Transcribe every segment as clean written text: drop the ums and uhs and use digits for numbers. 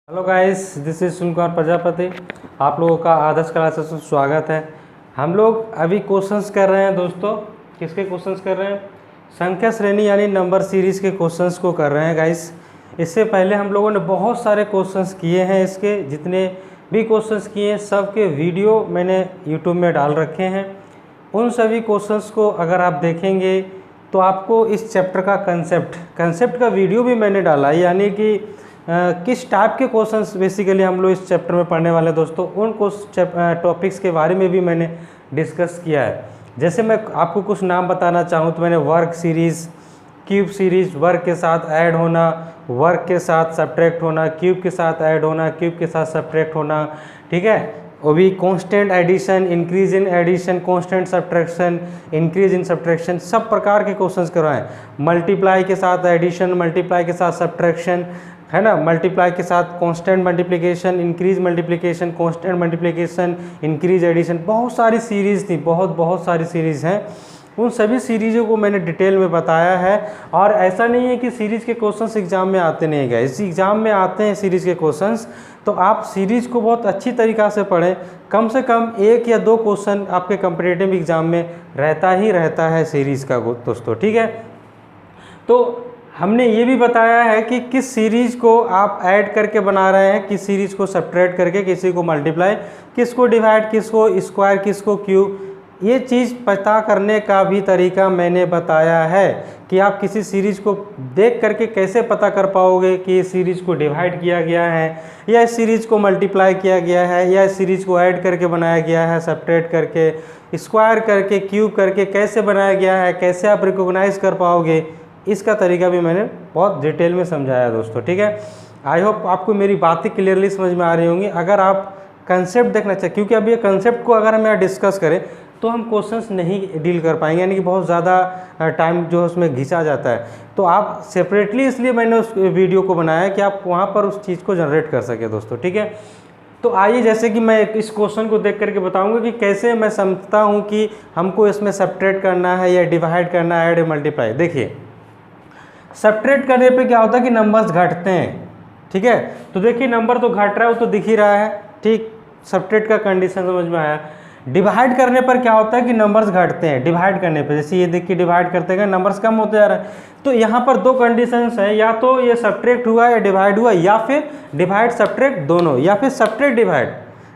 Hello guys, this is Sunil Kumar Prajapati. आप लोगों का आदर्श क्लासेस में स्वागत है। हम लोग अभी क्वेश्चंस कर रहे हैं दोस्तों। किसके क्वेश्चंस कर रहे हैं? संख्या श्रेणी यानी नंबर सीरीज़ के क्वेश्चंस को कर रहे हैं गाइस। इससे पहले हम लोगों ने बहुत सारे क्वेश्चंस किए हैं। इसके जितने भी क्वेश्चंस किए हैं सब के वीडियो मैंने यूट्यूब में डाल रखे हैं। उन सभी क्वेश्चंस को अगर आप देखेंगे तो आपको इस चैप्टर का कंसेप्ट का वीडियो भी मैंने डाला है, यानी कि किस टाइप के क्वेश्चंस बेसिकली हम लोग इस चैप्टर में पढ़ने वाले हैं दोस्तों, उन टॉपिक्स के बारे में भी मैंने डिस्कस किया है। जैसे मैं आपको कुछ नाम बताना चाहूँ तो मैंने वर्ग सीरीज़, क्यूब सीरीज़, वर्ग के साथ ऐड होना, वर्ग के साथ सब्ट्रैक्ट होना, क्यूब के साथ ऐड होना, क्यूब के साथ सब्ट्रैक्ट होना, ठीक है। वो भी constant addition, increase in addition, constant subtraction, increase in subtraction, सब प्रकार के क्वेश्चंस करवाएं। मल्टीप्लाई के साथ एडिशन, मल्टीप्लाई के साथ सब्ट्रैक्शन, है ना, मल्टीप्लाई के साथ constant multiplication, increase multiplication, constant multiplication, increase addition, बहुत सारी सीरीज़ थी, बहुत सारी सीरीज़ हैं। उन सभी सीरीज़ों को मैंने डिटेल में बताया है। और ऐसा नहीं है कि सीरीज़ के क्वेश्चंस एग्ज़ाम में आते नहीं गए, इस एग्ज़ाम में आते हैं सीरीज़ के क्वेश्चंस। तो आप सीरीज़ को बहुत अच्छी तरीक़ा से पढ़ें। कम से कम 1 या 2 क्वेश्चन आपके कम्पिटिटिव एग्ज़ाम में रहता है सीरीज़ का दोस्तों, ठीक है। तो हमने ये भी बताया है कि किस सीरीज़ को आप ऐड करके बना रहे हैं, किस सीरीज़ को सब्ट्रैक्ट करके, किसी को मल्टीप्लाई, किसको डिवाइड, किसको स्क्वायर, किसको क्यूब, ये चीज़ पता करने का भी तरीका मैंने बताया है कि आप किसी सीरीज़ को देख करके कैसे पता कर पाओगे कि इस सीरीज़ को डिवाइड किया गया है या इस सीरीज़ को मल्टीप्लाई किया गया है या इस सीरीज़ को ऐड करके बनाया गया है, सब्ट्रैक्ट करके, स्क्वायर करके, क्यूब करके कैसे बनाया गया है, कैसे आप रिकॉग्नाइज कर पाओगे, इसका तरीका भी मैंने बहुत डिटेल में समझाया दोस्तों, ठीक है। आई होप आपको मेरी बातें क्लियरली समझ में आ रही होंगी। अगर आप कंसेप्ट देखना चाहें, क्योंकि अब ये कंसेप्ट को अगर हम यहाँ डिस्कस करें तो हम क्वेश्चंस नहीं डील कर पाएंगे, यानी कि बहुत ज़्यादा टाइम जो है उसमें घिंचा जाता है। तो आप सेपरेटली, इसलिए मैंने उस वीडियो को बनाया कि आप वहाँ पर उस चीज़ को जनरेट कर सकें दोस्तों, ठीक है। तो आइए, जैसे कि मैं इस क्वेश्चन को देख करके बताऊंगा कि कैसे मैं समझता हूँ कि हमको इसमें सब्ट्रैक्ट करना है या डिवाइड करना है, ऐड मल्टीप्लाई। देखिए, सब्ट्रैक्ट करने पे क्या होता है कि नंबर्स घटते हैं, ठीक है। तो देखिए नंबर तो घट रहा है, वो तो दिख ही रहा है, ठीक। सब्ट्रैक्ट का कंडीशन समझ में आया। डिवाइड करने पर क्या होता है कि नंबर्स घटते हैं। डिवाइड करने पे जैसे ये देखिए, डिवाइड करते गए नंबर्स कम होते जा रहे हैं। तो यहाँ पर 2 कंडीशंस हैं, या तो ये सब्ट्रैक्ट हुआ या डिवाइड हुआ, या फिर डिवाइड सब्ट्रैक्ट दोनों, या फिर सब्ट्रैक्ट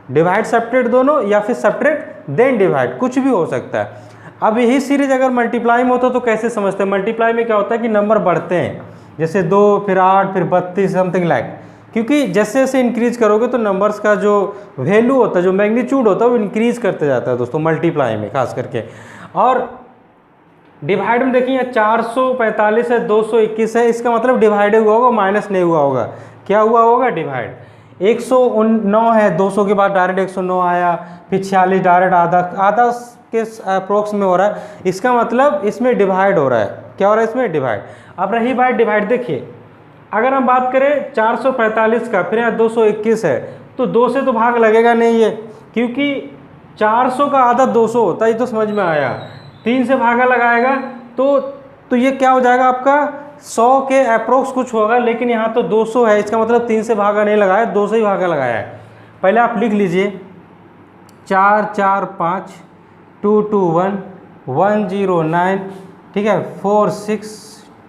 डिवाइड सब्ट्रैक्ट दोनों, या फिर सब्ट्रैक्ट देन डिवाइड, कुछ भी हो सकता है। अब यही सीरीज अगर मल्टीप्लाई में होता तो कैसे समझते हैं? मल्टीप्लाई में क्या होता है कि नंबर बढ़ते हैं, जैसे 2, फिर 8, फिर 32, समथिंग लाइक। क्योंकि जैसे जैसे इंक्रीज करोगे तो नंबर्स का जो वैल्यू होता है, जो मैग्नीट्यूड होता है, वो इंक्रीज करते जाता है दोस्तों, मल्टीप्लाई में खास करके। और डिवाइड में देखिए 445 है, 221 है, इसका मतलब डिवाइड हुआ होगा, माइनस नहीं हुआ होगा। क्या हुआ होगा? डिवाइड। 109 है, 200 के बाद डायरेक्ट 109 आया, फिर 46 डायरेक्ट आधा के अप्रोक्स में हो रहा है, इसका मतलब इसमें डिवाइड हो रहा है। क्या हो रहा है इसमें? डिवाइड। अब रही बात डिवाइड, देखिए अगर हम बात करें 445 का, फिर यहाँ 221 है, तो 2 से तो भाग लगेगा नहीं है, क्योंकि 400 का आधा 200 होता है, ये तो समझ में आया। 3 से भागा लगाएगा तो ये क्या हो जाएगा आपका? 100 के अप्रोक्स कुछ होगा, लेकिन यहाँ तो 200 है, इसका मतलब 3 से भागा नहीं लगाया, 2 से ही भागा लगाया है। पहले आप लिख लीजिए 4 4 5 2 2 1 1 0 9, ठीक है, 4 6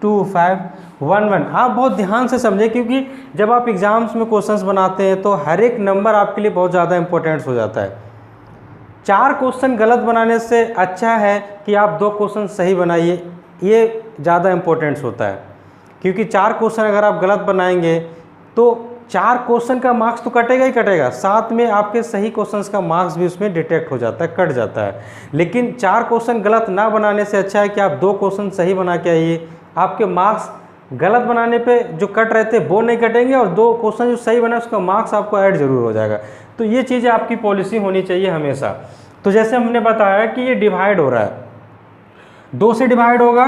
2 5 1 1। आप बहुत ध्यान से समझें, क्योंकि जब आप एग्जाम्स में क्वेश्चंस बनाते हैं तो हर एक नंबर आपके लिए बहुत ज़्यादा इंपॉर्टेंट हो जाता है। 4 क्वेश्चन गलत बनाने से अच्छा है कि आप 2 क्वेश्चन सही बनाइए, ये ज़्यादा इंपॉर्टेंट होता है। क्योंकि 4 क्वेश्चन अगर आप गलत बनाएंगे तो 4 क्वेश्चन का मार्क्स तो कटेगा ही कटेगा, साथ में आपके सही क्वेश्चंस का मार्क्स भी उसमें डिटेक्ट हो जाता है, कट जाता है। लेकिन 4 क्वेश्चन गलत ना बनाने से अच्छा है कि आप 2 क्वेश्चन सही बना के आइए। आपके मार्क्स गलत बनाने पे जो कट रहे थे वो नहीं कटेंगे, और 2 क्वेश्चन जो सही बना उसका मार्क्स आपको ऐड जरूर हो जाएगा। तो ये चीज़ें आपकी पॉलिसी होनी चाहिए हमेशा। तो जैसे हमने बताया कि ये डिवाइड हो रहा है, 2 से डिवाइड होगा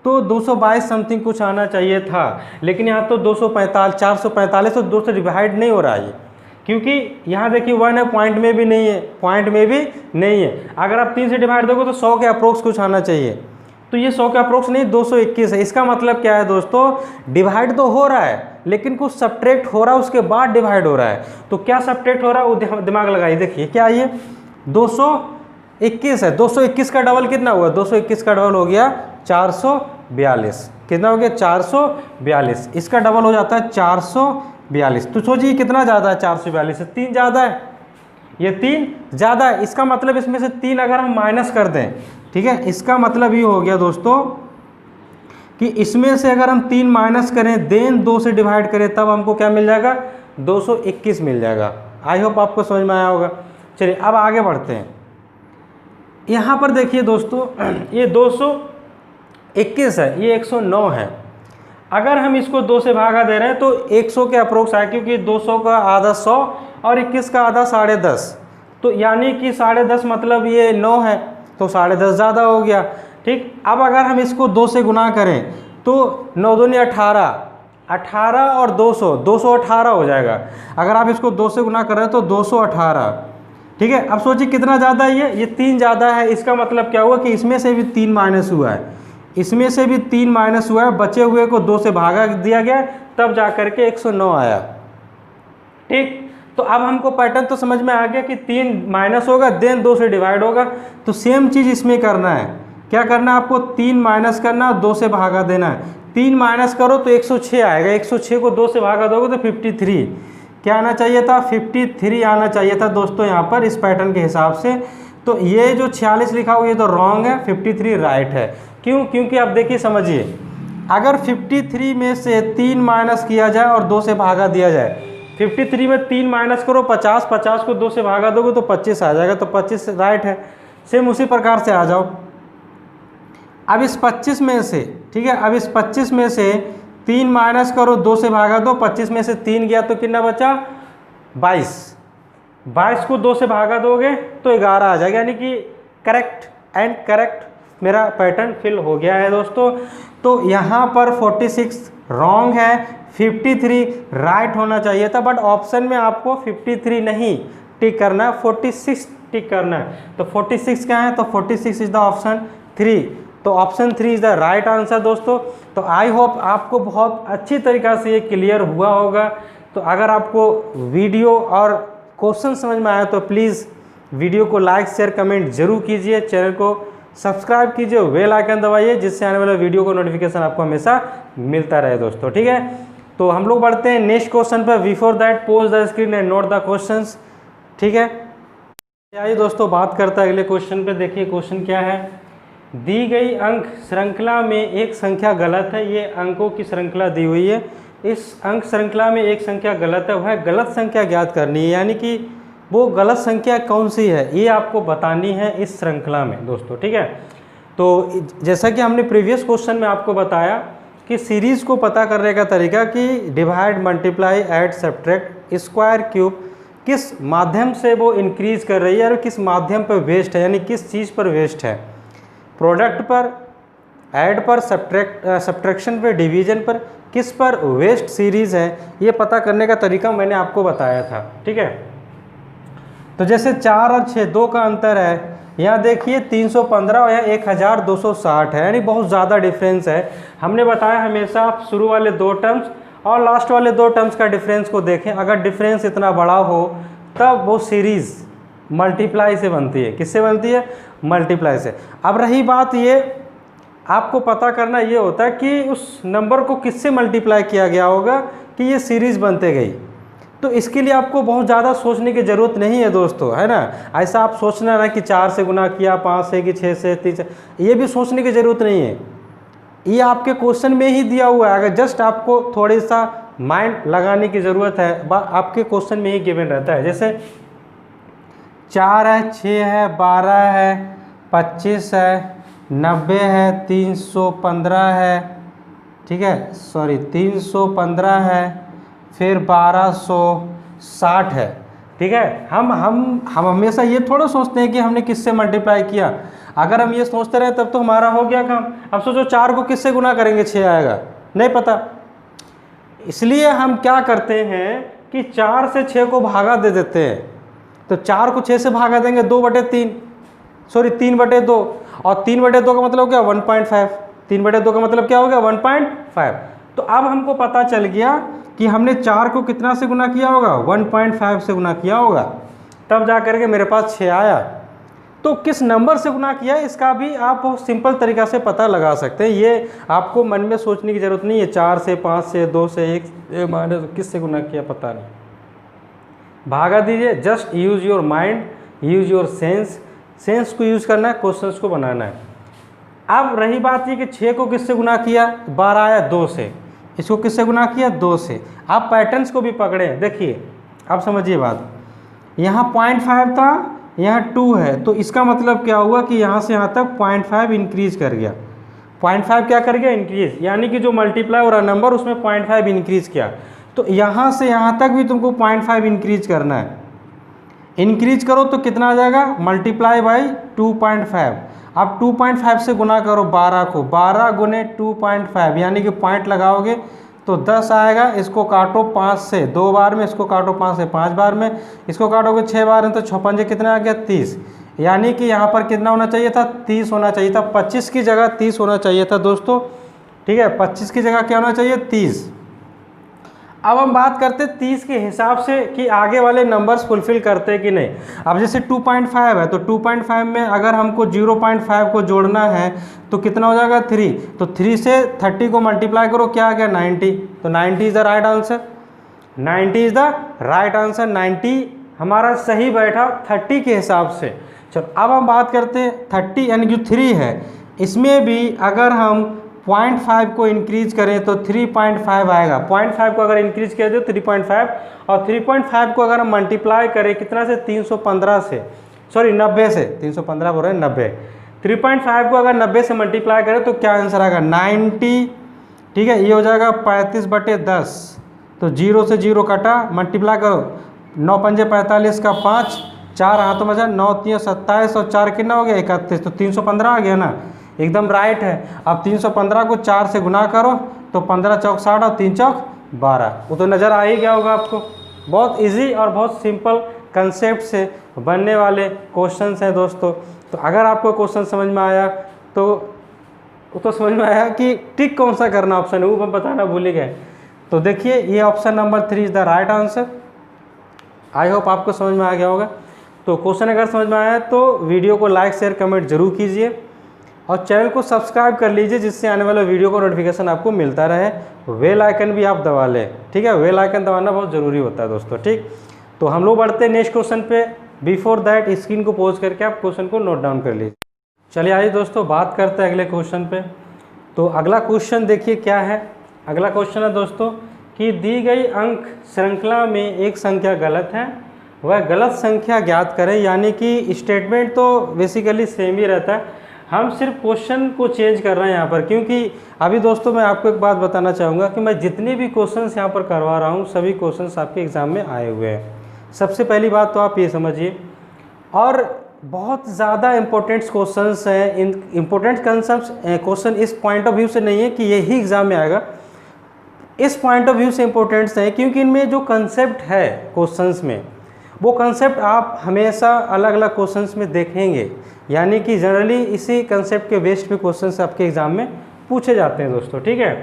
तो 222 समथिंग कुछ आना चाहिए था, लेकिन यहाँ तो 445, तो 2 से डिवाइड नहीं हो रहा है, क्योंकि यहाँ देखिए 1 है, पॉइंट में भी नहीं है, अगर आप 3 से डिवाइड दोगे तो 100 के अप्रोक्स कुछ आना चाहिए। तो ये 100 के अप्रोक्स नहीं 221 है। इसका मतलब क्या है दोस्तों, डिवाइड तो हो रहा है लेकिन कुछ सब्ट्रैक्ट हो रहा है, उसके बाद डिवाइड हो रहा है। तो क्या सब्ट्रैक्ट हो रहा है वो दिमाग लगाइए। देखिए क्या ये 221 है, 221 का डबल कितना हुआ, 221 का डबल हो गया 442। कितना हो गया 442, इसका डबल हो जाता है 442। तो सोचिए कितना ज़्यादा है 442 से 3 ज़्यादा है, ये 3 ज़्यादा है। इसका मतलब इसमें से 3 अगर हम माइनस कर दें, ठीक है, इसका मतलब ये हो गया दोस्तों कि इसमें से अगर हम 3 माइनस करें देन 2 से डिवाइड करें तब हमको क्या मिल जाएगा, 221 मिल जाएगा। आई होप आपको समझ में आया होगा। चलिए अब आगे बढ़ते हैं। यहाँ पर देखिए दोस्तों ये 221 है, ये 109 है। अगर हम इसको 2 से भागा दे रहे हैं तो 100 के अप्रोक्स आए, क्योंकि 200 का आधा 100 और 21 का आधा 10.5, तो यानी कि 10.5 मतलब ये 9 है, तो 10.5 ज़्यादा हो गया। ठीक, अब अगर हम इसको 2 से गुना करें तो 9 दूनी 18, 18 और 200, 218 हो जाएगा। अगर आप इसको 2 से गुना कर रहे हैं तो 218। ठीक है, अब सोचिए कितना ज़्यादा है, ये 3 ज़्यादा है। इसका मतलब क्या हुआ कि इसमें से भी 3 माइनस हुआ है, इसमें से भी 3 माइनस हुआ है, बचे हुए को 2 से भागा दिया गया, तब जा कर के 109 आया। ठीक, तो अब हमको पैटर्न तो समझ में आ गया कि 3 माइनस होगा देन 2 से डिवाइड होगा। तो सेम चीज़ इसमें करना है। क्या करना है आपको, 3 माइनस करना और 2 से भागा देना है। 3 माइनस करो तो 106 आएगा, 106 को 2 से भागा दोगे तो 53। क्या आना चाहिए था, 53 आना चाहिए था दोस्तों यहाँ पर इस पैटर्न के हिसाब से। तो ये जो 46 लिखा हुआ ये तो रॉन्ग है, 53 राइट है। क्यों, क्योंकि आप देखिए समझिए, अगर 53 में से 3 माइनस किया जाए और 2 से भागा दिया जाए, 53 में 3 माइनस करो 50, 50 को 2 से भागा दोगे तो 25 आ जाएगा, तो 25 राइट है। सेम उसी प्रकार से आ जाओ। अब इस 25 में से, ठीक है, अब इस 25 में से 3 माइनस करो 2 से भागा दो, 25 में से 3 गया तो कितना बचा, 22। 22 को 2 से भागा दोगे तो 11 आ जाएगा, यानी कि करेक्ट एंड करेक्ट मेरा पैटर्न फिल हो गया है दोस्तों। तो यहाँ पर 46 रॉन्ग है, 53 राइट होना चाहिए था, बट ऑप्शन में आपको 53 नहीं टिक करना है, 46 टिक करना है। तो 46 क्या है, तो 46 इज द ऑप्शन 3। तो option 3 is the right answer दोस्तों। तो आई होप आपको बहुत अच्छी तरीक़ा से ये क्लियर हुआ होगा। तो अगर आपको वीडियो और क्वेश्चन समझ में आया तो प्लीज़ वीडियो को लाइक शेयर कमेंट जरूर कीजिए, चैनल को सब्सक्राइब कीजिए, बेल आइकन दबाइए, जिससे आने वाले वीडियो को नोटिफिकेशन आपको हमेशा मिलता रहे दोस्तों। ठीक है, तो हम लोग बढ़ते हैं नेक्स्ट क्वेश्चन पर। Before that pose the screen and note the questions. ठीक है, आइए दोस्तों बात करते हैं अगले क्वेश्चन पे। देखिए क्वेश्चन क्या है, दी गई अंक श्रृंखला में एक संख्या गलत है। ये अंकों की श्रृंखला दी हुई है, इस अंक श्रृंखला में एक संख्या गलत है, वह गलत संख्या ज्ञात करनी है, यानी कि वो गलत संख्या कौन सी है ये आपको बतानी है इस श्रृंखला में दोस्तों। ठीक है, तो जैसा कि हमने प्रीवियस क्वेश्चन में आपको बताया कि सीरीज़ को पता करने का तरीका कि divide multiply add subtract square cube किस माध्यम से वो इंक्रीज कर रही है और किस माध्यम पर वेस्ट है, यानी किस चीज़ पर वेस्ट है, प्रोडक्ट पर, ऐड पर, सब्ट्रैक्शन पर, डिवीजन पर, किस पर वेस्ट सीरीज़ है, ये पता करने का तरीका मैंने आपको बताया था। ठीक है, तो जैसे 4 और 6 2 का अंतर है, यहाँ देखिए 315 और यहाँ 1260 है, यानी बहुत ज़्यादा डिफरेंस है। हमने बताया हमेशा आप शुरू वाले 2 टर्म्स और लास्ट वाले 2 टर्म्स का डिफरेंस को देखें, अगर डिफरेंस इतना बड़ा हो तब वो सीरीज़ मल्टीप्लाई से बनती है। किससे बनती है, मल्टीप्लाई से। अब रही बात ये आपको पता करना ये होता है कि उस नंबर को किससे मल्टीप्लाई किया गया होगा कि ये सीरीज़ बनते गई। तो इसके लिए आपको बहुत ज़्यादा सोचने की ज़रूरत नहीं है दोस्तों, है ना। ऐसा आप सोचना ना कि 4 से गुना किया, 5 से कि 6 से 3 से, ये भी सोचने की ज़रूरत नहीं है। ये आपके क्वेश्चन में ही दिया हुआ है, अगर जस्ट आपको थोड़ी सा माइंड लगाने की ज़रूरत है, आपके क्वेश्चन में ही गिवन रहता है। जैसे 4 है, 6 है, 12 है, 25 है, 90 है, 315 है, ठीक है, सॉरी 315 है, फिर 1260 है। ठीक है, हम हमेशा ये थोड़ा सोचते हैं कि हमने किससे मल्टीप्लाई किया। अगर हम ये सोचते रहे तब तो हमारा हो गया काम। अब सोचो 4 को किससे गुना करेंगे 6 आएगा, नहीं पता। इसलिए हम क्या करते हैं कि 4 से 6 को भागा दे देते हैं। तो 4 को 6 से भागा देंगे 2/3, सॉरी 3/2, और 3/2 का मतलब क्या 1.5, 3/2 का मतलब क्या हो गया 1.5। तो अब हमको पता चल गया कि हमने 4 को कितना से गुना किया होगा 1.5 से गुना किया होगा, तब जा करके मेरे पास 6 आया। तो किस नंबर से गुना किया इसका भी आप बहुत सिंपल तरीका से पता लगा सकते हैं। ये आपको मन में सोचने की ज़रूरत नहीं है 4 से 5 से 2 से 1 माने किस से गुना किया पता नहीं, भागा दीजिए। Just use your mind, use your sense को यूज़ करना है, क्वेश्चंस को बनाना है। अब रही बात ये कि 6 को किससे गुना किया 12 आया 2 से, इसको किससे गुना किया 2 से। आप पैटर्न्स को भी पकड़े, देखिए आप समझिए बात, यहाँ 0.5 था, यहाँ 2 है, तो इसका मतलब क्या हुआ कि यहाँ से यहाँ तक 0.5 इंक्रीज कर गया। 0.5 क्या कर गया इंक्रीज, यानी कि जो मल्टीप्लाई हो रहा नंबर उसमें 0.5 इंक्रीज किया। तो यहाँ से यहाँ तक भी तुमको 0.5 इंक्रीज करना है। इंक्रीज करो तो कितना आ जाएगा मल्टीप्लाई बाई 2.5। अब 2.5 से गुना करो 12 को, 12 गुने 2.5 यानी कि पॉइंट लगाओगे तो 10 आएगा। इसको काटो 5 से 2 बार में, इसको काटो 5 से 5 बार में, इसको काटोगे 6 बार में, तो 6 पंजे कितना आ गया 30। यानी कि यहाँ पर कितना होना चाहिए था 30 होना चाहिए था, 25 की जगह 30 होना चाहिए था दोस्तों। ठीक है, 25 की जगह क्या होना चाहिए 30। अब हम बात करते 30 के हिसाब से कि आगे वाले नंबर्स फुलफिल करते हैं कि नहीं। अब जैसे 2.5 है तो 2.5 में अगर हमको 0.5 को जोड़ना है तो कितना हो जाएगा 3। तो 3 से 30 को मल्टीप्लाई करो, क्या आ गया 90। तो 90 is the right answer, 90 is the right answer. 90 हमारा सही बैठा 30 के हिसाब से। चलो अब हम बात करते हैं 30 यानी जो 3 है इसमें भी अगर हम 0.5 को इंक्रीज करें तो 3.5 आएगा। 0.5 को अगर इंक्रीज किया जाए 3.5, और 3.5 को अगर हम मल्टीप्लाई करें कितना से 315 से, सॉरी 90 से, 315 बोल रहे हैं 90। 3.5 को अगर 90 से मल्टीप्लाई करें तो क्या आंसर आएगा 90। ठीक है, ये हो जाएगा 35/10। तो 0 से 0 कटा, मल्टीप्लाई करो 9 पंजे 45 का 5, 4 हाथों में जाए 9 3 27 और 4 कितना हो गया 31। तो 315 आ गया ना, एकदम राइट है। अब 315 को 4 से गुना करो तो 15 चौक 60 और 3 चौक 12। वो तो नज़र आ ही गया होगा आपको। बहुत इजी और बहुत सिंपल कंसेप्ट से बनने वाले क्वेश्चंस हैं दोस्तों। तो अगर आपको क्वेश्चन समझ में आया तो समझ में आया कि टिक कौन सा करना ऑप्शन है वो हम बताना भूल ही गए। तो देखिए ये option number 3 is the right answer. I hope आपको समझ में आ गया होगा। तो क्वेश्चन अगर समझ में आया तो वीडियो को लाइक शेयर कमेंट जरूर कीजिए और चैनल को सब्सक्राइब कर लीजिए जिससे आने वाले वीडियो को नोटिफिकेशन आपको मिलता रहे। बेल आइकन भी आप दबा लें, ठीक है, बेल आइकन दबाना बहुत ज़रूरी होता है दोस्तों। ठीक, तो हम लोग बढ़ते हैं नेक्स्ट क्वेश्चन पे। बिफोर दैट स्क्रीन को पॉज करके आप क्वेश्चन को नोट डाउन कर लीजिए। चलिए आइए दोस्तों बात करते हैं अगले क्वेश्चन पे। तो अगला क्वेश्चन देखिए क्या है। अगला क्वेश्चन है दोस्तों कि दी गई अंक श्रृंखला में एक संख्या गलत है, वह गलत संख्या ज्ञात करें। यानी कि स्टेटमेंट तो बेसिकली सेम ही रहता है, हम सिर्फ क्वेश्चन को चेंज कर रहे हैं यहाँ पर। क्योंकि अभी दोस्तों मैं आपको एक बात बताना चाहूँगा कि मैं जितने भी क्वेश्चंस यहाँ पर करवा रहा हूँ सभी क्वेश्चंस आपके एग्ज़ाम में आए हुए हैं। सबसे पहली बात तो आप ये समझिए, और बहुत ज़्यादा इम्पोर्टेंट क्वेश्चंस हैं। इन इम्पोर्टेंट कंसेप्ट क्वेश्चन इस पॉइंट ऑफ व्यू से नहीं है कि यही एग्ज़ाम में आएगा, इस पॉइंट ऑफ व्यू से इम्पोर्टेंट्स हैं क्योंकि इनमें जो कंसेप्ट है क्वेश्चंस में वो कंसेप्ट आप हमेशा अलग अलग क्वेश्चंस में देखेंगे। यानी कि जनरली इसी कंसेप्ट के बेस्ड पे क्वेश्चंस आपके एग्ज़ाम में पूछे जाते हैं दोस्तों। ठीक है,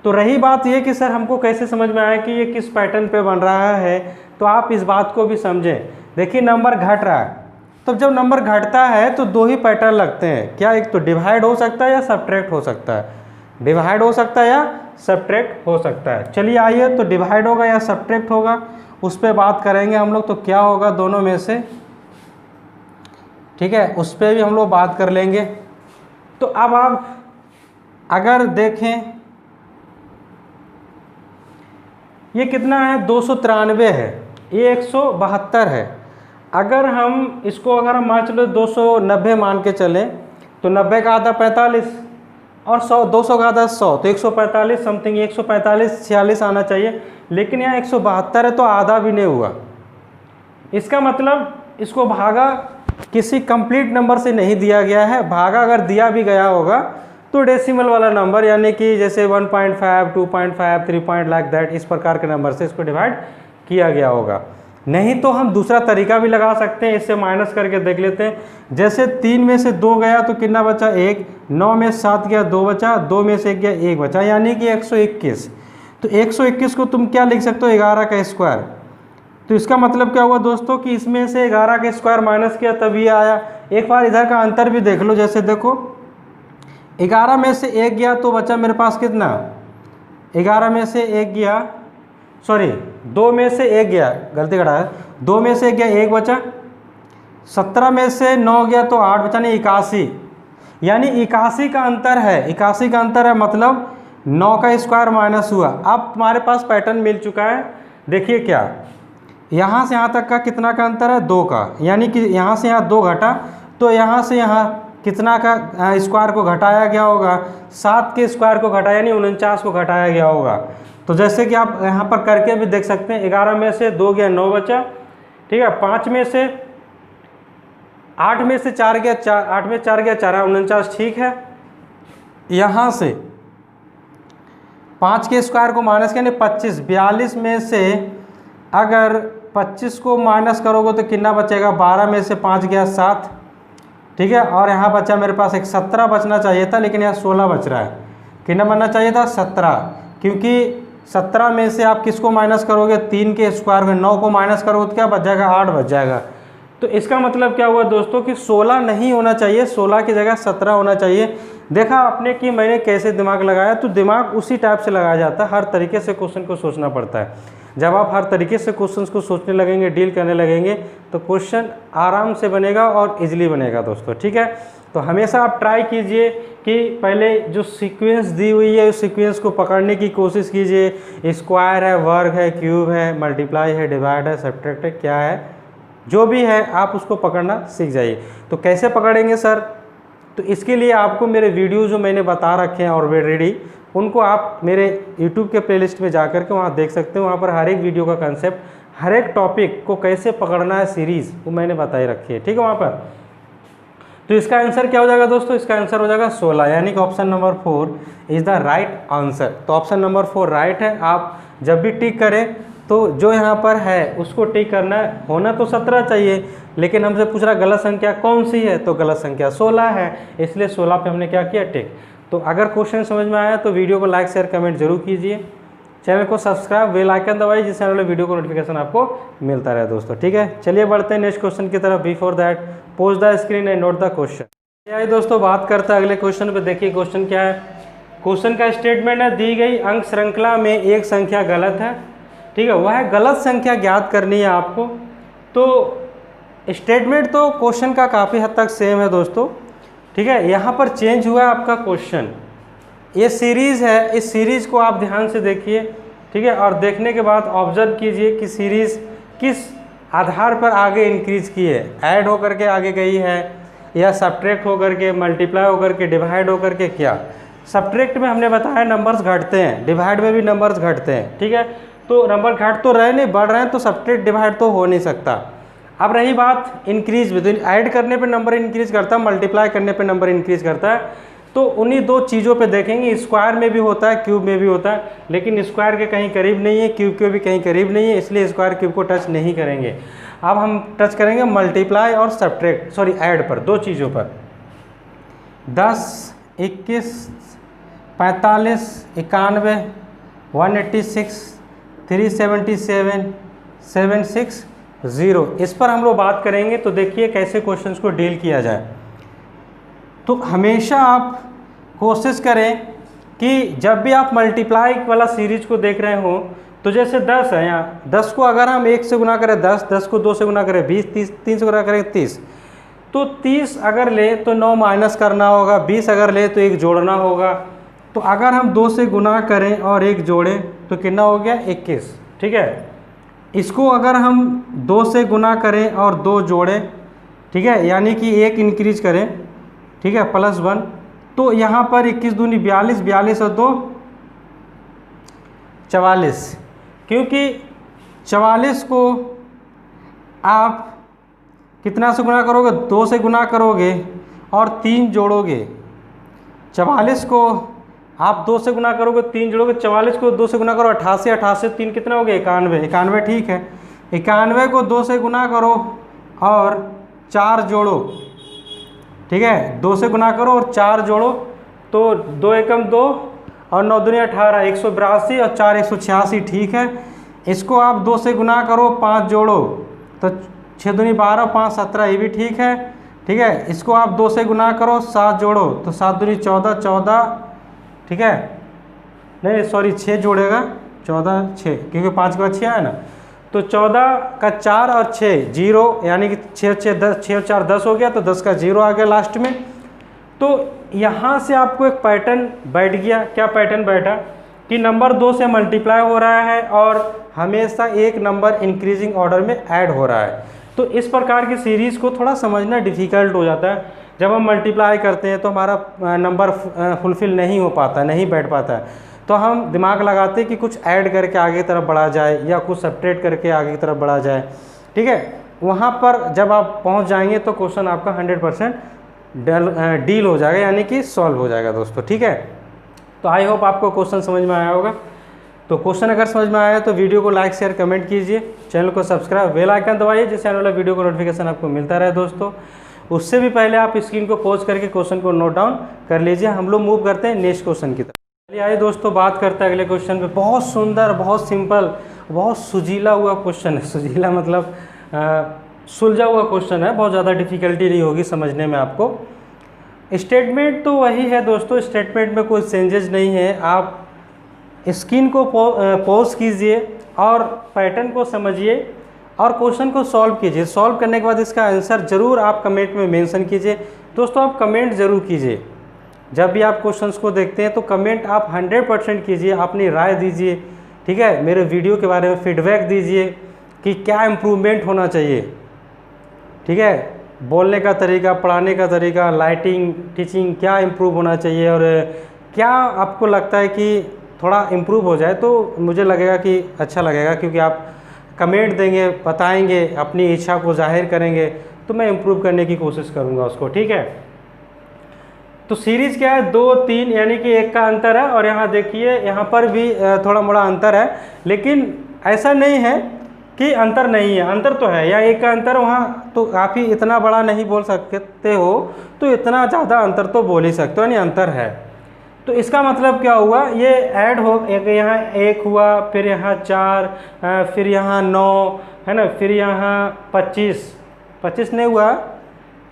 तो रही बात ये कि सर हमको कैसे समझ में आया कि ये किस पैटर्न पे बन रहा है, तो आप इस बात को भी समझें। देखिए नंबर घट रहा है, तो जब नंबर घटता है तो दो ही पैटर्न लगते हैं। क्या, एक तो डिवाइड हो सकता है या सब्ट्रैक्ट हो सकता है। डिवाइड हो सकता है या सब्ट्रैक्ट हो सकता है। चलिए आइए, तो डिवाइड होगा या सब्ट्रैक्ट होगा उस पर बात करेंगे हम लोग। तो क्या होगा दोनों में से, ठीक है, उस पर भी हम लोग बात कर लेंगे। तो अब आप अगर देखें ये कितना है 293 है, ये 172 है। अगर हम इसको अगर हम मान चलो 290 मान के चलें तो 90 का आधा 45 और 100, 200 का आधा 100, तो 145 समथिंग, 145 46 आना चाहिए। लेकिन यहाँ 172 है तो आधा भी नहीं हुआ। इसका मतलब इसको भागा किसी कंप्लीट नंबर से नहीं दिया गया है। भागा अगर दिया भी गया होगा तो डेसिमल वाला नंबर, यानी कि जैसे 1.5 2.5 3 पॉइंट लाइक दैट, इस प्रकार के नंबर से इसको डिवाइड किया गया होगा। नहीं तो हम दूसरा तरीका भी लगा सकते हैं, इससे माइनस करके देख लेते हैं। जैसे 3 में से 2 गया तो कितना बचा 1, 9 में 7 गया 2 बचा, 2 में से 1 गया 1 बचा, यानी कि 121। तो 121 को तुम क्या लिख सकते हो 11 का स्क्वायर। तो इसका मतलब क्या हुआ दोस्तों कि इसमें से 11 का स्क्वायर माइनस किया तब ये आया। एक बार इधर का अंतर भी देख लो, जैसे देखो 11 में से 1 गया तो बचा मेरे पास कितना, 11 में से 1 गया, सॉरी 2 में से 1 गया, गलती करा है, 2 में से 1 गया 1 बचा, 17 में से 9 गया तो 8 बचा, नहीं 81, यानी 81 का अंतर है, 81 का अंतर है, मतलब 9 का स्क्वायर माइनस हुआ। अब तुम्हारे पास पैटर्न मिल चुका है। देखिए क्या, यहाँ से यहाँ तक का कितना का अंतर है 2 का, यानी कि यहाँ से यहाँ 2 घटा, तो यहाँ से यहाँ कितना का स्क्वायर को घटाया गया होगा, 7 के स्क्वायर को घटाया, यानी 49 को घटाया गया होगा। तो जैसे कि आप यहाँ पर करके भी देख सकते हैं, 11 में से 2 गया 9 बचा, ठीक है, 8 में से 4 गया 4, 8 में 4 गया 4, 49, ठीक है। यहाँ से 5 के स्क्वायर को माइनस किया 25, 42 में से अगर 25 को माइनस करोगे तो कितना बचेगा, 12 में से 5 गया 7, ठीक है, और यहाँ बचा मेरे पास एक 17 बचना चाहिए था, लेकिन यहाँ 16 बच रहा है। कितना बनना चाहिए था 17, क्योंकि 17 में से आप किसको माइनस करोगे, 3 के स्क्वायर में, 9 को माइनस करोगे तो क्या बच जाएगा 8 बच जाएगा। तो इसका मतलब क्या हुआ दोस्तों कि 16 नहीं होना चाहिए, 16 की जगह 17 होना चाहिए। देखा आपने कि मैंने कैसे दिमाग लगाया, तो दिमाग उसी टाइप से लगाया जाता है, हर तरीके से क्वेश्चन को सोचना पड़ता है। जब आप हर तरीके से क्वेश्चंस को सोचने लगेंगे, डील करने लगेंगे, तो क्वेश्चन आराम से बनेगा और इजीली बनेगा दोस्तों, ठीक है। तो हमेशा आप ट्राई कीजिए कि पहले जो सीक्वेंस दी हुई है उस सीक्वेंस को पकड़ने की कोशिश कीजिए। स्क्वायर है, वर्ग है, क्यूब है, मल्टीप्लाई है, डिवाइड है, सब्ट्रैक्ट है, क्या है, जो भी है आप उसको पकड़ना सीख जाइए। तो कैसे पकड़ेंगे सर, तो इसके लिए आपको मेरे वीडियो जो मैंने बता रखे हैं ऑलरेडी, उनको आप मेरे YouTube के प्लेलिस्ट में जा कर के वहाँ देख सकते हो। वहाँ पर हर एक वीडियो का कंसेप्ट, हर एक टॉपिक को कैसे पकड़ना है सीरीज़, वो मैंने बताई रखी है, ठीक है वहाँ पर। तो इसका आंसर क्या हो जाएगा दोस्तों, इसका आंसर हो जाएगा 16, यानी कि option number 4 is the right answer. तो ऑप्शन नंबर 4 राइट है। आप जब भी टिक करें तो जो यहाँ पर है उसको टिक करना है। होना तो 17 चाहिए, लेकिन हमसे पूछ रहा गलत संख्या कौन सी है, तो गलत संख्या 16 है, इसलिए 16 पे हमने क्या किया, टिक। तो अगर क्वेश्चन समझ में आया तो वीडियो को लाइक शेयर कमेंट जरूर कीजिए, चैनल को सब्सक्राइब, बेल आइकन दबाइए, जिससे वाले वीडियो को नोटिफिकेशन आपको मिलता रहे दोस्तों, ठीक है। चलिए बढ़ते हैं नेक्स्ट क्वेश्चन की तरफ। Before that pose the screen and note the question. आइए दोस्तों बात करते हैं अगले क्वेश्चन पे। देखिए क्वेश्चन क्या है, क्वेश्चन का स्टेटमेंट है, दी गई अंक श्रृंखला में एक संख्या गलत है, ठीक है, वह गलत संख्या ज्ञात करनी है आपको। तो स्टेटमेंट तो क्वेश्चन का काफ़ी हद तक सेम है दोस्तों, ठीक है। यहाँ पर चेंज हुआ है आपका क्वेश्चन। ये सीरीज़ है, इस सीरीज़ को आप ध्यान से देखिए, ठीक है, और देखने के बाद ऑब्जर्व कीजिए कि सीरीज़ किस आधार पर आगे इंक्रीज की है, ऐड होकर के आगे गई है या सब्ट्रैक्ट होकर के, मल्टीप्लाई होकर के, डिवाइड होकर के। क्या सब्ट्रैक्ट में हमने बताया नंबर्स घटते हैं, डिवाइड में भी नंबर्स घटते हैं, ठीक है। तो नंबर घट तो रहे नहीं, बढ़ रहे हैं, तो सब्ट्रैक्ट डिवाइड तो हो नहीं सकता। अब रही बात इंक्रीज में, तो ऐड करने पे नंबर इंक्रीज करता है, मल्टीप्लाई करने पे नंबर इंक्रीज करता है। तो उन्हीं दो चीज़ों पे देखेंगे, स्क्वायर में भी होता है, क्यूब में भी होता है, लेकिन स्क्वायर के कहीं करीब नहीं है, क्यूब के भी कहीं करीब नहीं है, इसलिए स्क्वायर क्यूब को टच नहीं करेंगे। अब हम टच करेंगे मल्टीप्लाई और सब्ट्रैक्ट, सॉरी ऐड पर, दो चीज़ों पर। 10, 21, 45, 91, 186, 377, 760, इस पर हम लोग बात करेंगे। तो देखिए कैसे क्वेश्चंस को डील किया जाए। तो हमेशा आप कोशिश करें कि जब भी आप मल्टीप्लाई वाला सीरीज को देख रहे हो, तो जैसे 10 है, यहाँ 10 को अगर हम 1 से गुना करें 10, 10 को 2 से गुना करें 20, 30, 3 से गुना करें 30, तो 30 अगर ले तो 9 माइनस करना होगा, 20 अगर ले तो 1 जोड़ना होगा। तो अगर हम 2 से गुना करें और 1 जोड़ें तो कितना हो गया 21, ठीक है। इसको अगर हम 2 से गुना करें और 2 जोड़ें, ठीक है, यानी कि 1 इंक्रीज करें, ठीक है, +1, तो यहाँ पर 21 दूनी 42, 42 और 2 44, क्योंकि 44 को आप कितना से गुना करोगे, 2 से गुना करोगे और 3 जोड़ोगे। 44 को आप 2 से गुना करोगे, 3 जोड़ोगे, 44 को 2 से गुना करो 88, 88 3 कितना हो गया 91, 91 ठीक है। 91 को 2 से गुना करो और 4 जोड़ो, ठीक है, 2 से गुना करो और 4 जोड़ो, तो 2 एकम 2 और 9 दूनी 18, 182 और 4 186, ठीक है। इसको आप 2 से गुना करो, 5 जोड़ो, तो 6 दूनी 12, 5 17, ये भी ठीक है, ठीक है। इसको आप 2 से गुना करो, 7 जोड़ो, तो 7 दूनी 14, 14, ठीक है, नहीं सॉरी 6 जोड़ेगा, 14 6, क्योंकि 5 के बाद 6 है ना, तो 14 का 4 और 6 0, यानी कि 6 6 10, 6 और 4 10 हो गया, तो 10 का 0 आ गया लास्ट में। तो यहाँ से आपको एक पैटर्न बैठ गया। क्या पैटर्न बैठा कि नंबर 2 से मल्टीप्लाई हो रहा है और हमेशा एक नंबर इंक्रीजिंग ऑर्डर में ऐड हो रहा है। तो इस प्रकार की सीरीज़ को थोड़ा समझना डिफ़िकल्ट हो जाता है। जब हम मल्टीप्लाई करते हैं तो हमारा नंबर फुलफ़िल नहीं हो पाता, नहीं बैठ पाता है, तो हम दिमाग लगाते हैं कि कुछ ऐड करके आगे की तरफ बढ़ा जाए या कुछ सब्ट्रैक्ट करके आगे की तरफ बढ़ा जाए, ठीक है। वहाँ पर जब आप पहुँच जाएंगे तो क्वेश्चन आपका 100% डील हो जाएगा, यानी कि सॉल्व हो जाएगा दोस्तों, ठीक है। तो आई होप आपको क्वेश्चन समझ में आया होगा। तो क्वेश्चन अगर समझ में आया तो वीडियो को लाइक शेयर कमेंट कीजिए, चैनल को सब्सक्राइब, बेल आइकन दबाइए जिससे आने वाला वीडियो को नोटिफिकेशन आपको मिलता रहे दोस्तों। उससे भी पहले आप स्क्रीन को पॉज करके क्वेश्चन को नोट डाउन कर लीजिए। हम लोग मूव करते हैं नेक्स्ट क्वेश्चन की तरफ। चलिए आइए दोस्तों बात करते हैं अगले क्वेश्चन पे। बहुत सुंदर, बहुत सिंपल, बहुत सुजीला हुआ क्वेश्चन है। सुजीला मतलब सुलझा हुआ क्वेश्चन है, बहुत ज़्यादा डिफिकल्टी नहीं होगी समझने में आपको। स्टेटमेंट तो वही है दोस्तों, स्टेटमेंट में कोई चेंजेस नहीं है। आप स्क्रीन को पॉज कीजिए और पैटर्न को समझिए और क्वेश्चन को सॉल्व कीजिए। सॉल्व करने के बाद इसका आंसर ज़रूर आप कमेंट में मेंशन कीजिए। दोस्तों आप कमेंट ज़रूर कीजिए, जब भी आप क्वेश्चंस को देखते हैं तो कमेंट आप 100% कीजिए, अपनी राय दीजिए, ठीक है। मेरे वीडियो के बारे में फीडबैक दीजिए कि क्या इम्प्रूवमेंट होना चाहिए, ठीक है। बोलने का तरीका, पढ़ाने का तरीका, लाइटिंग, टीचिंग क्या इम्प्रूव होना चाहिए और क्या आपको लगता है कि थोड़ा इम्प्रूव हो जाए, तो मुझे लगेगा कि अच्छा लगेगा, क्योंकि आप कमेंट देंगे, बताएंगे, अपनी इच्छा को जाहिर करेंगे, तो मैं इम्प्रूव करने की कोशिश करूँगा उसको, ठीक है। तो सीरीज़ क्या है, 2 3 यानी कि 1 का अंतर है, और यहाँ देखिए यहाँ पर भी थोड़ा मोड़ा अंतर है, लेकिन ऐसा नहीं है कि अंतर नहीं है, अंतर तो है। या 1 का अंतर, वहाँ तो काफ़ी इतना बड़ा नहीं बोल सकते हो, तो इतना ज़्यादा अंतर तो बोल ही सकते हो, यानी अंतर है। तो इसका मतलब क्या हुआ, ये ऐड हो, एक यहाँ 1 हुआ, फिर यहाँ 4, फिर यहाँ 9 है ना, फिर यहाँ 25 नहीं हुआ,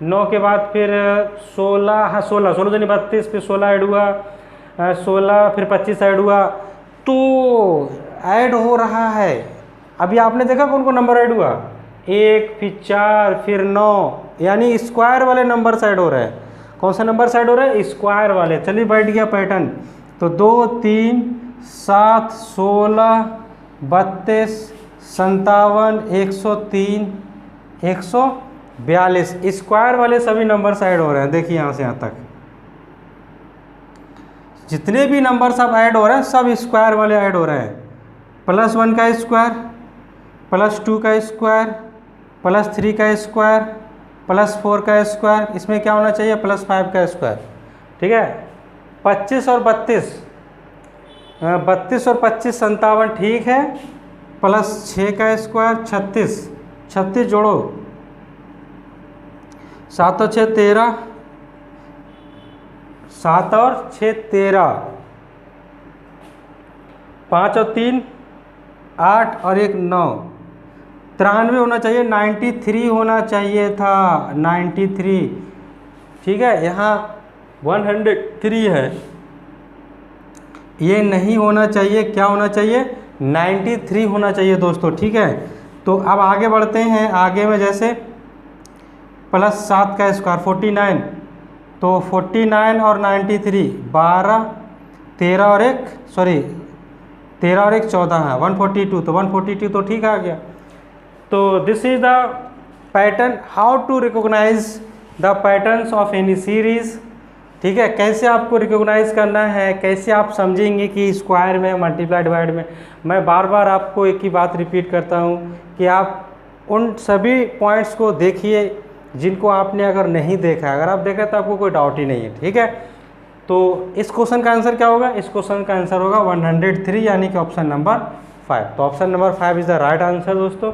9 के बाद फिर 16, हाँ 16 दूनी 32, फिर 16 ऐड हुआ, 16 फिर 25 ऐड हुआ, तो ऐड हो रहा है। अभी आपने देखा कौन कौन नंबर ऐड हुआ, 1 फिर 4 फिर 9, यानी स्क्वायर वाले नंबर ऐड हो रहे हैं। कौन सा नंबर ऐड हो रहा है, स्क्वायर वाले। चलिए बैठ गया पैटर्न। तो 2 3 7 16 32 57 103 142 स्क्वायर वाले सभी नंबर ऐड हो रहे हैं। देखिए यहाँ से यहाँ तक जितने भी नंबर सब ऐड हो रहे हैं, सब स्क्वायर वाले ऐड हो रहे हैं। +1 का स्क्वायर, +2 का स्क्वायर, +3 का स्क्वायर, +4 का स्क्वायर, इसमें क्या होना चाहिए, +5 का स्क्वायर, ठीक है। 25 और 32, 32 और 25 57, ठीक है। +6 का स्क्वायर 36 जोड़ो, 7 और 6 13, 7 और 6 13, 5 और 3 8 और 1 9, 93 होना चाहिए, 93 होना चाहिए था, 93, ठीक है। यहाँ 103 है, ये नहीं होना चाहिए, क्या होना चाहिए, 93 होना चाहिए दोस्तों, ठीक है। तो अब आगे बढ़ते हैं। आगे में जैसे +7 का स्क्वायर 49, तो 49 और 93 12 13 और 1 14 है, 142, तो 142 तो ठीक आ गया। तो this is the pattern, how to recognise the patterns of any series, ठीक है। कैसे आपको रिकॉग्नाइज करना है, कैसे आप समझेंगे कि स्क्वायर में, मल्टीप्लाई डिवाइड में। मैं बार बार आपको एक ही बात रिपीट करता हूँ कि आप उन सभी पॉइंट्स को देखिए जिनको आपने अगर नहीं देखा, अगर आप देखें तो आपको कोई डाउट ही नहीं है, ठीक है। तो इस क्वेश्चन का आंसर क्या होगा, इस क्वेश्चन का आंसर होगा 103, यानी कि ऑप्शन नंबर 5। तो option number 5 is the right answer दोस्तों।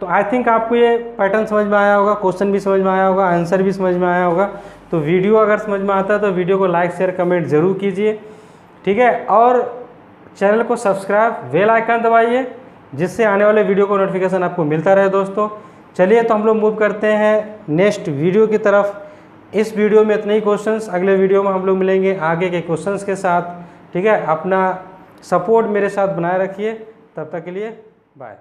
तो आई थिंक आपको ये पैटर्न समझ में आया होगा, क्वेश्चन भी समझ में आया होगा, आंसर भी समझ में आया होगा। तो वीडियो अगर समझ में आता है तो वीडियो को लाइक शेयर कमेंट ज़रूर कीजिए, ठीक है। और चैनल को सब्सक्राइब, बेल आइकन दबाइए, जिससे आने वाले वीडियो को नोटिफिकेशन आपको मिलता रहे दोस्तों। चलिए तो हम लोग मूव करते हैं नेक्स्ट वीडियो की तरफ। इस वीडियो में इतने ही क्वेश्चंस, अगले वीडियो में हम लोग मिलेंगे आगे के क्वेश्चंस के साथ, ठीक है। अपना सपोर्ट मेरे साथ बनाए रखिए, तब तक के लिए बाय।